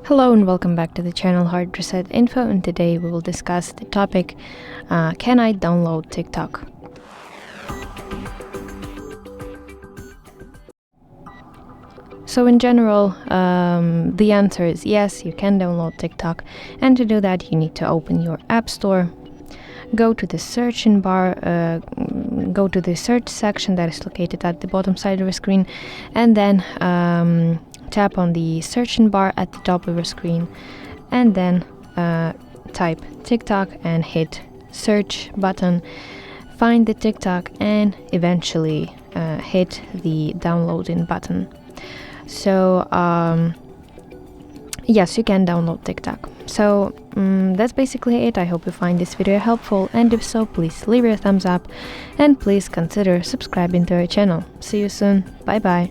Hello and welcome back to the channel HardReset.Info, and today we will discuss the topic, can I download TikTok? So in general, the answer is yes, you can download TikTok, and to do that you need to open your App Store, go to the search bar, go to the search section that is located at the bottom side of the screen, and then tap on the search bar at the top of your screen, and then type TikTok and hit search button, find the TikTok, and eventually hit the downloading button. So yes, you can download TikTok. So that's basically it. I hope you find this video helpful, and if so, please leave your thumbs up and please consider subscribing to our channel. See you soon. Bye bye.